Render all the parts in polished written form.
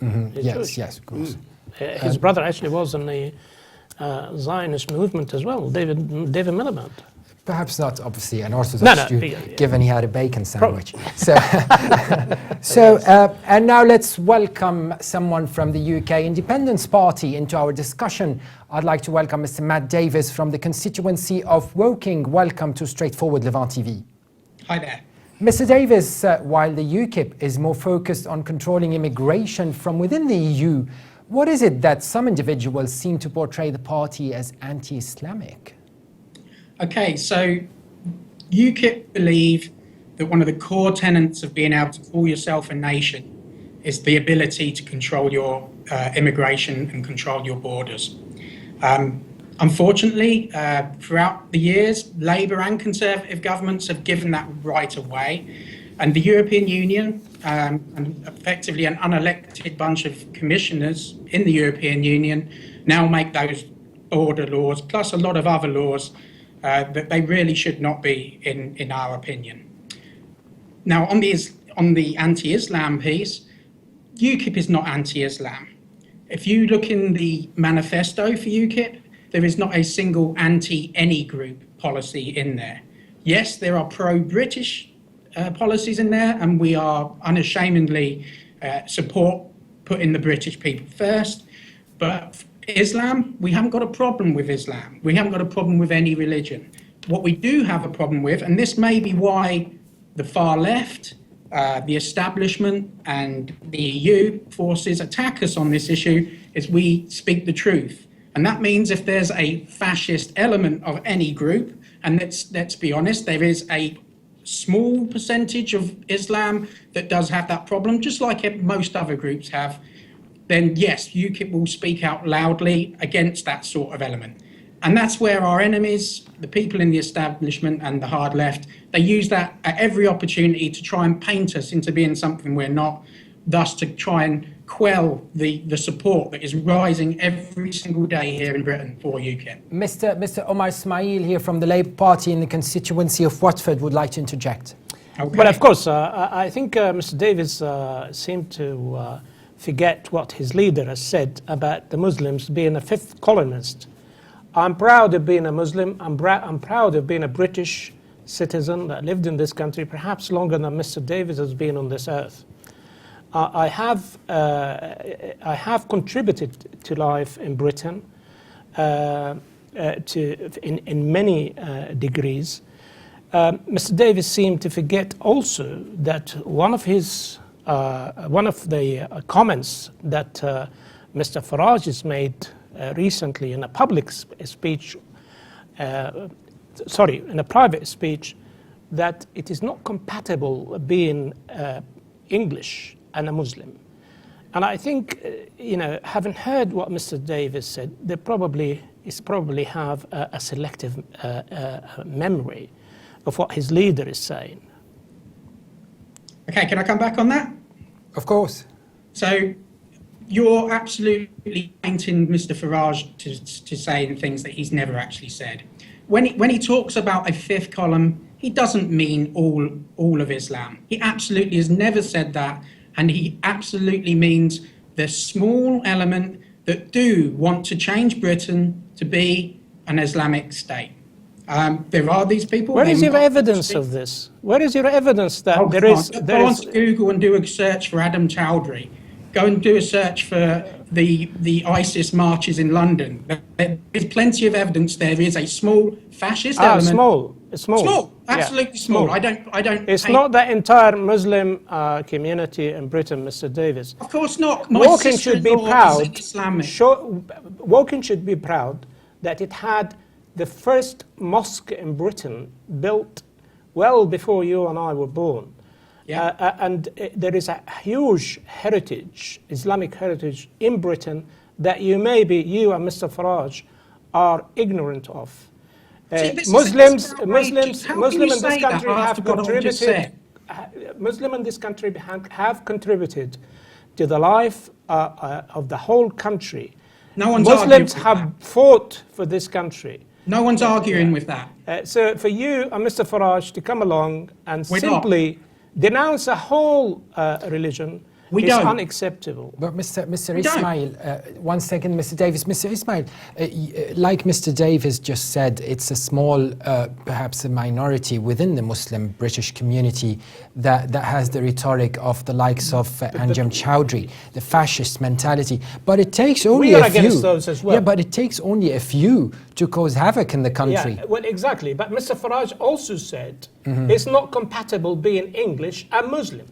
Yes, Jewish. yes, of course. His brother actually was in the Zionist movement as well, David Miliband. Perhaps not, obviously, an Orthodox Jew, given he had a bacon sandwich. And now let's welcome someone from the UK Independence Party into our discussion. I'd like to welcome Mr. Matt Davies from the constituency of Woking. Welcome to Straightforward Levant TV. Hi there. Mr. Davies, while the UKIP is more focused on controlling immigration from within the EU, what is it that some individuals seem to portray the party as anti-Islamic? Okay, so UKIP believe that one of the core tenets of being able to call yourself a nation is the ability to control your immigration and control your borders. Unfortunately, throughout the years, Labour and Conservative governments have given that right away. And the European Union, and effectively an unelected bunch of commissioners in the European Union, now make those border laws, plus a lot of other laws, that they really should not be, in our opinion. Now, on the anti-Islam piece, UKIP is not anti-Islam. If you look in the manifesto for UKIP, there is not a single anti-any group policy in there. Yes, there are pro-British policies in there, and we are unashamedly support putting the British people first, but Islam, we haven't got a problem with Islam. We haven't got a problem with any religion. What we do have a problem with, and this may be why the far left, the establishment and the EU forces attack us on this issue, is we speak the truth. And that means if there's a fascist element of any group, and let's be honest, there is a small percentage of Islam that does have that problem, just like most other groups have, then yes, UKIP will speak out loudly against that sort of element. And that's where our enemies, the people in the establishment and the hard left, they use that at every opportunity to try and paint us into being something we're not, thus to try and quell the support that is rising every single day here in Britain for UKIP. Mr. Omar Ismail here from the Labour Party in the constituency of Watford would like to interject. Okay. Well, of course, I think Mr. Davies seemed to forget what his leader has said about the Muslims being a fifth colonist. I'm proud of being a Muslim. I'm proud of being a British citizen that lived in this country perhaps longer than Mr. Davies has been on this earth. I have contributed to life in Britain in many degrees. Mr. Davies seemed to forget also that one of the comments that Mr. Farage has made recently in a public speech, in a private speech, that it is not compatible being English and a Muslim. And I think, having heard what Mr. Davies said, they probably have a selective memory of what his leader is saying. Okay, can I come back on that? Of course. So you're absolutely painting Mr. Farage to saying things that he's never actually said. When he talks about a fifth column, he doesn't mean all of Islam. He absolutely has never said that, and he absolutely means the small element that do want to change Britain to be an Islamic state. There are these people. Where is your evidence of this? Where is your evidence that there is? Go on to Google and do a search for Adam Chowdhury. Go and do a search for the ISIS marches in London. There's plenty of evidence. There is a small fascist element. Small, absolutely small. Small. I don't. It's not the entire Muslim community in Britain, Mr. Davies. Of course not. Woking should be proud. Islamic. Woking should be proud that it had the first mosque in Britain built well before you and I were born. Yeah. And there is a huge heritage, Islamic heritage in Britain that you and Mr. Farage are ignorant of. Muslims in this country have contributed. Muslims in this country have contributed to the life of the whole country. No one's Muslims have fought for this country. No one's arguing with that. So for you and Mr. Farage to come along and simply denounce a whole religion We It's don't. unacceptable. But Mr. We don't. Ismail, 1 second, Mr. Davies. Mr. Ismail, like Mr. Davies just said, it's a small, perhaps a minority within the Muslim British community that has the rhetoric of the likes of Anjem Chowdhury, the fascist mentality. But it takes only We are a few. against those as well. Yeah, but it takes only a few to cause havoc in the country. Yeah, well, exactly. But Mr. Farage also said it's not compatible being English and Muslim.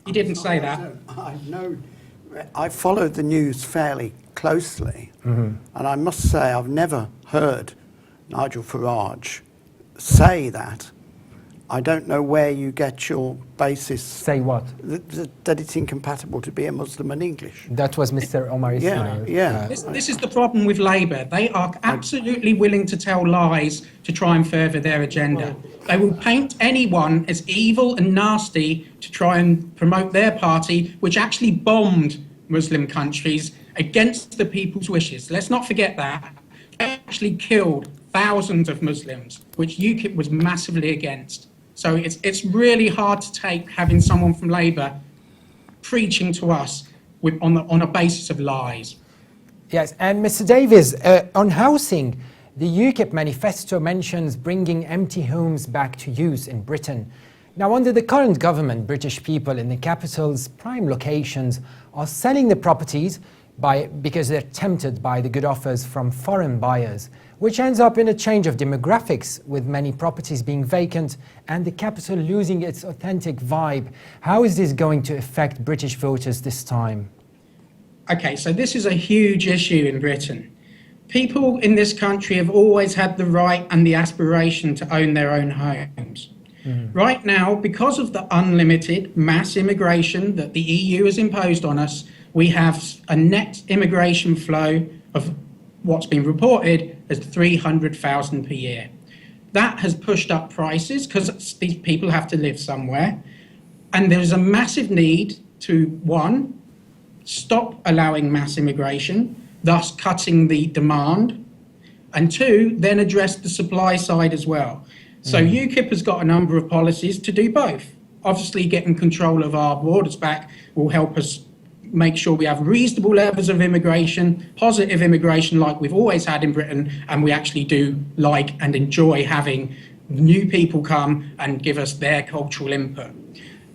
He didn't say that. I know. I followed the news fairly closely, and I must say I've never heard Nigel Farage say that. I don't know where you get your basis. Say what? That it's incompatible to be a Muslim and English. That was Mr. Omar Ismail. Yeah. This is the problem with Labour. They are absolutely willing to tell lies to try and further their agenda. They will paint anyone as evil and nasty to try and promote their party, which actually bombed Muslim countries against the people's wishes. Let's not forget that. They actually killed thousands of Muslims, which UKIP was massively against. So it's really hard to take having someone from Labour preaching to us on a basis of lies. Yes, and Mr. Davies, on housing, the UKIP manifesto mentions bringing empty homes back to use in Britain. Now, under the current government, British people in the capital's prime locations are selling the properties because they're tempted by the good offers from foreign buyers, which ends up in a change of demographics, with many properties being vacant and the capital losing its authentic vibe. How is this going to affect British voters this time? Okay, so this is a huge issue in Britain. People in this country have always had the right and the aspiration to own their own homes. Right now, because of the unlimited mass immigration that the EU has imposed on us, we have a net immigration flow of what's been reported as 300,000 per year. That has pushed up prices because these people have to live somewhere. And there's a massive need to, one, stop allowing mass immigration, thus cutting the demand, and two, then address the supply side as well. So UKIP has got a number of policies to do both. Obviously, getting control of our borders back will help us make sure we have reasonable levels of immigration, positive immigration like we've always had in Britain, and we actually do like and enjoy having new people come and give us their cultural input.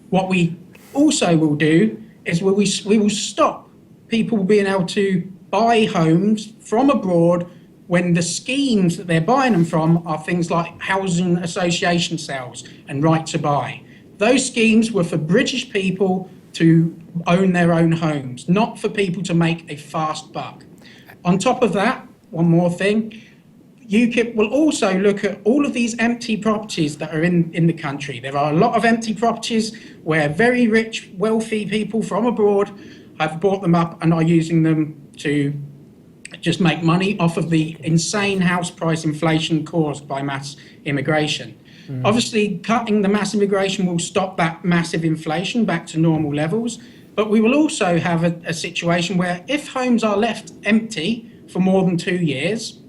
What we also will do is we will stop people being able to buy homes from abroad when the schemes that they're buying them from are things like housing association sales and right to buy. Those schemes were for British people to own their own homes, not for people to make a fast buck. On top of that, one more thing, UKIP will also look at all of these empty properties that are in the country. There are a lot of empty properties where very rich, wealthy people from abroad have bought them up and are using them to just make money off of the insane house price inflation caused by mass immigration. Obviously, cutting the mass immigration will stop that massive inflation back to normal levels, but we will also have a situation where if homes are left empty for more than 2 years,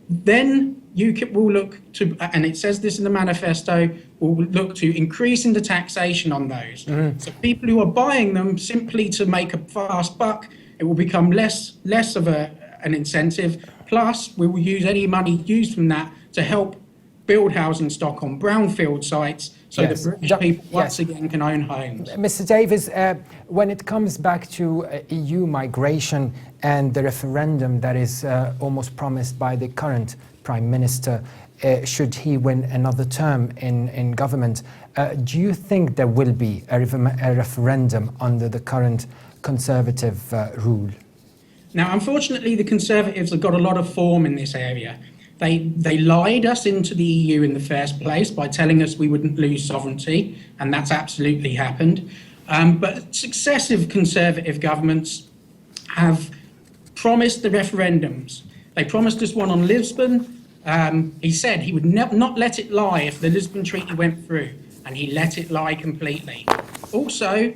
then UKIP will look to, and it says this in the manifesto, will look to increasing the taxation on those. So people who are buying them simply to make a fast buck, it will become less of an incentive. Plus, we will use any money used from that to help build housing stock on brownfield sites so that British people once again can own homes. Mr. Davies, when it comes back to EU migration and the referendum that is almost promised by the current Prime Minister, should he win another term in government, do you think there will be a referendum under the current Conservative rule? Now, unfortunately, the Conservatives have got a lot of form in this area. They lied us into the EU in the first place by telling us we wouldn't lose sovereignty, and that's absolutely happened. But successive Conservative governments have promised the referendums. They promised us one on Lisbon. He said he would not let it lie if the Lisbon Treaty went through, and he let it lie completely. Also,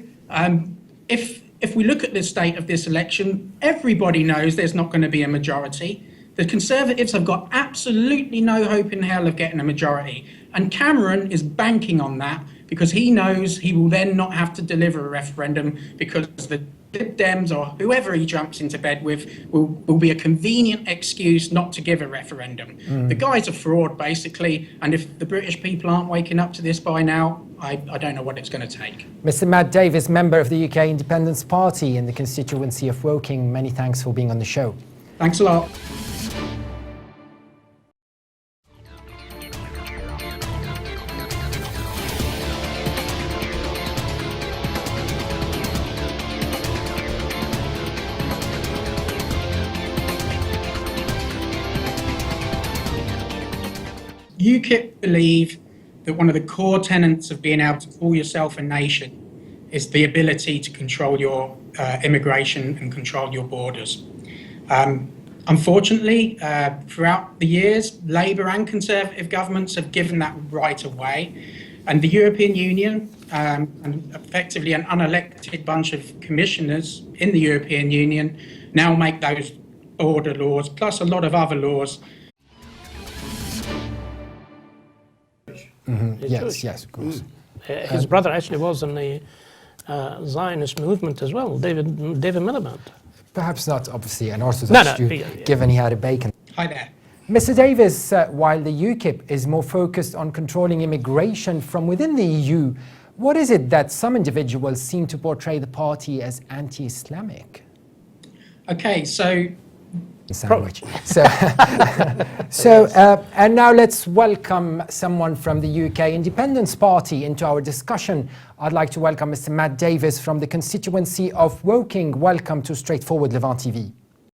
if we look at the state of this election, everybody knows there's not going to be a majority. The Conservatives have got absolutely no hope in hell of getting a majority. And Cameron is banking on that because he knows he will then not have to deliver a referendum because the Lib Dems or whoever he jumps into bed with will be a convenient excuse not to give a referendum. The guy's a fraud, basically, and if the British people aren't waking up to this by now, I don't know what it's going to take. Mr. Matt Davies, member of the UK Independence Party in the constituency of Woking, many thanks for being on the show. Thanks a lot. UKIP believe that one of the core tenets of being able to call yourself a nation is the ability to control your immigration and control your borders. Unfortunately, throughout the years, Labour and Conservative governments have given that right away, and the European Union and effectively an unelected bunch of commissioners in the European Union now make those border laws, plus a lot of other laws. Yes, of course. His brother actually was in the Zionist movement as well, David Miliband. Perhaps not, obviously, an Orthodox Jew, given he had a bacon. Hi there. Mr. Davies, while the UKIP is more focused on controlling immigration from within the EU, what is it that some individuals seem to portray the party as anti-Islamic? Okay, so Sandwich. And now let's welcome someone from the UK Independence Party into our discussion. I'd like to welcome Mr. Matt Davies from the constituency of Woking. Welcome to Straightforward Levant TV.